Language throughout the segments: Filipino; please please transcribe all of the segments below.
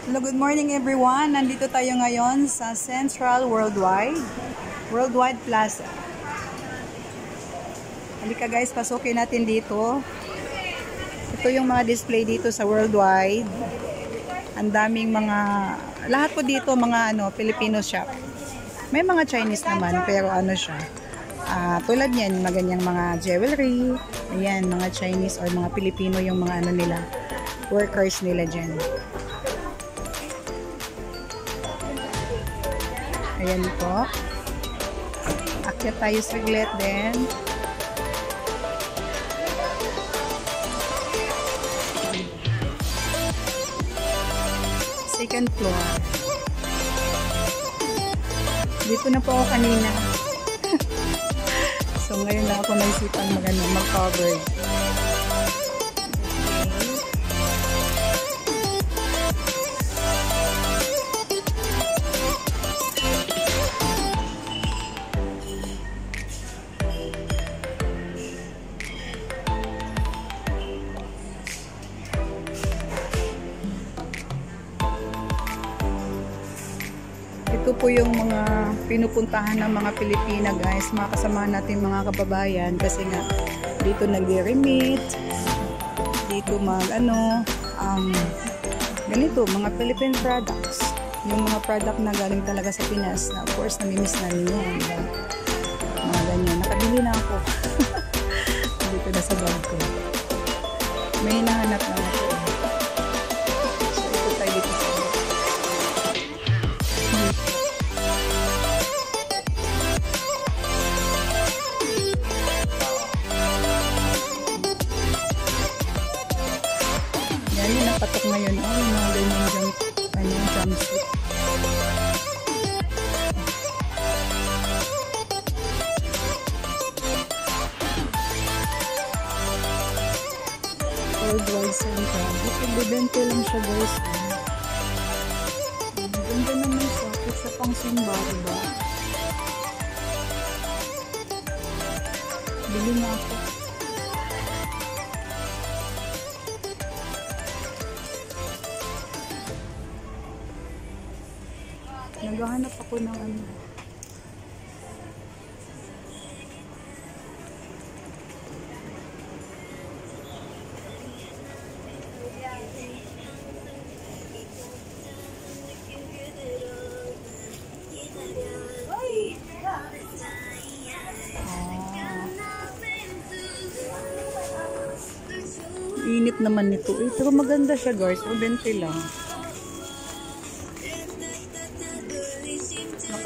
Hello, good morning everyone. Nandito tayo ngayon sa Central Worldwide Plaza. Halika guys, pasukin natin dito. Ito yung mga display dito sa Worldwide. Ang daming mga, lahat po dito mga Filipino shop. May mga Chinese naman, pero siya. Tulad yan, maganyang mga jewelry. Ayan, mga Chinese or mga Filipino yung mga nila, workers nila dyan. Ayan po. Akyat tayo saglit din. Second floor. Dito na po ako kanina. So ngayon na ako naisipan mag-cover. Ito po yung mga pinupuntahan ng mga Pilipina guys, mga kasama natin mga kababayan, kasi nga dito nag-remit, dito ganito, mga Philippine products, yung mga product na galing talaga sa Pinas, na of course namimiss na ninyo, mga ganyan. Nakabili na ako dito na sa bag ko, may hinahanap na ako. So ito tayo dito sa patok ngayon, yung mga ganyan jumpsuit. Worldwide Central. Ito, bibente lang siya guys. Ganda naman siya. Sa pang simba, diba? Bili na ako. Naghahanap ako ng init naman nito. Pero maganda siya guys. O 20 lang.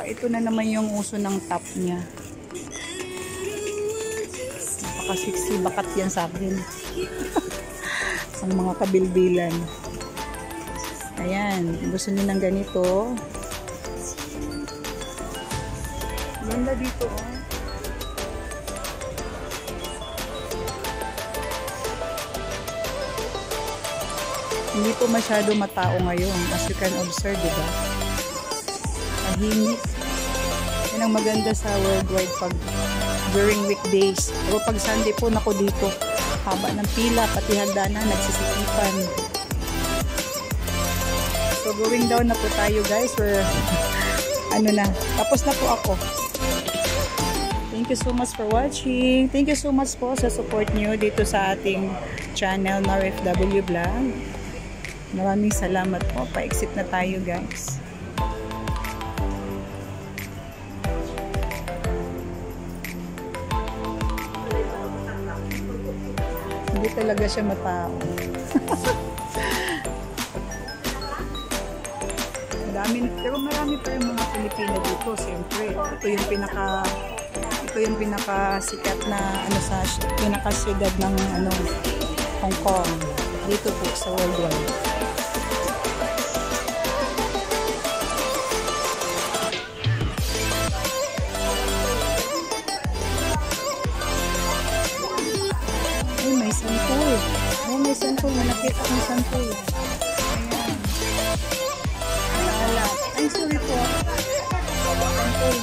Ito na naman yung uso ng top niya. Napaka-sexy. Bakat yan sa akin. Ang mga kabilbilan. Ayan. Gusto niyo ng ganito. Ganda dito oh. Hindi po masyado matao ngayon. As you can observe, diba? Tahimik. Yan ang maganda sa Worldwide pag during weekdays. Pero pag Sunday po, nako dito, haba ng pila, pati hagdanan, nagsisikipan. So going down na po tayo guys. We're, tapos na po ako. Thank you so much for watching. Thank you so much po sa support nyo dito sa ating channel, NorFW Vlog. Maraming salamat po. Pa-exit na tayo guys. Hindi talaga siya matao. Pero marami pa yung mga Pilipino dito, siyempre. Ito yung pinaka-sikat na pinaka-siyudad ng Hong Kong. Dito po sa Worldwide. May sampul. May sampul. Nakita kong sampul. Ayan. Ala. Ay, sorry po. Sampul.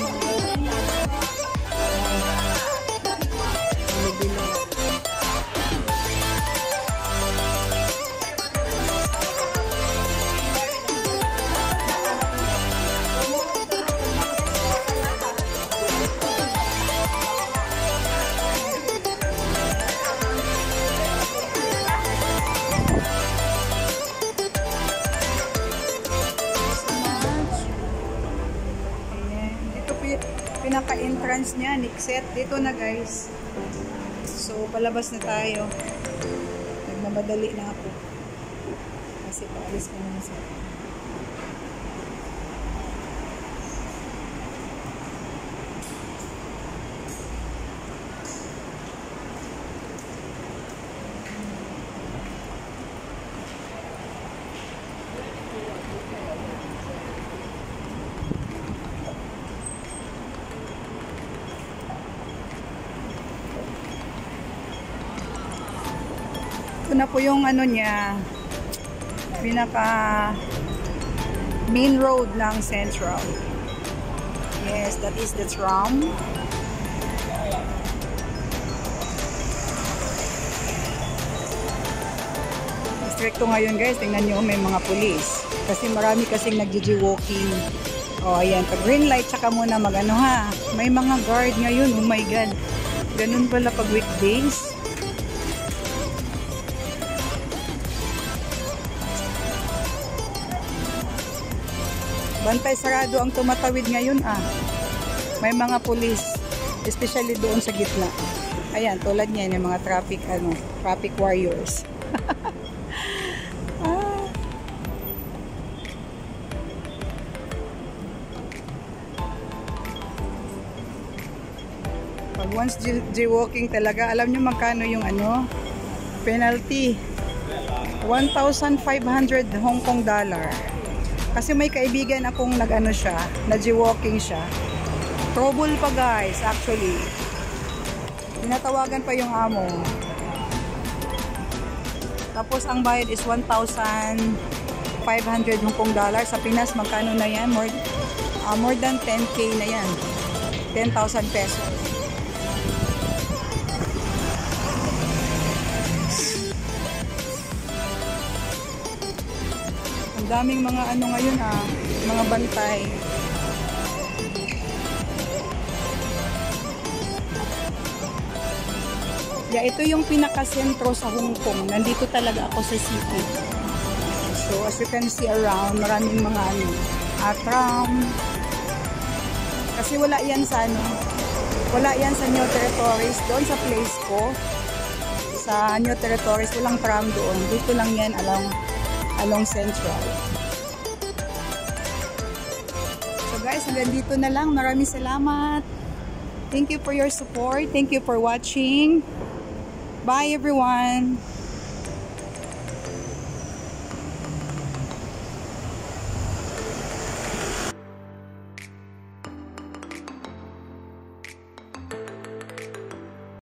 entrance niya, Nixet. Dito na guys. So, palabas na tayo. Nagmamadali na ako. Kasi paalis ko naman sa... Ito na po yung ano niya, pinaka main road ng Central. Yes, that is the tram. Stricto ngayon guys, tingnan nyo may mga pulis. Kasi marami kasing nag-walking. O ayan, pag green light tsaka muna mag-ano ha. May mga guard ngayon, oh my god. Ganun pala pag weekdays. Bantay sarado ang tumatawid ngayon ah. May mga pulis, especially doon sa gitna. Ayan, tulad niyan yung mga traffic warriors. Ah. Pag once jaywalking talaga, alam niyo magkano yung penalty? 1,500 Hong Kong dollar. Kasi may kaibigan akong nag-jaywalking siya. Trouble pa guys, actually. Tinatawagan pa yung amo. Tapos ang bayad is 1,500 Hong Kong dollar. Sa Pinas, magkano na yan? More than 10K na yan. 10,000 pesos. Daming mga ngayon mga bantay. Yeah, ito yung pinaka-sentro sa Hong Kong. Nandito talaga ako sa city. So as you can see around, maraming mga tram. Kasi wala yan sa New Territories. Doon sa place ko, sa New Territories, walang tram doon. Dito lang yan along Central. So guys, hanggang dito na lang. Maraming salamat. Thank you for your support. Thank you for watching. Bye everyone.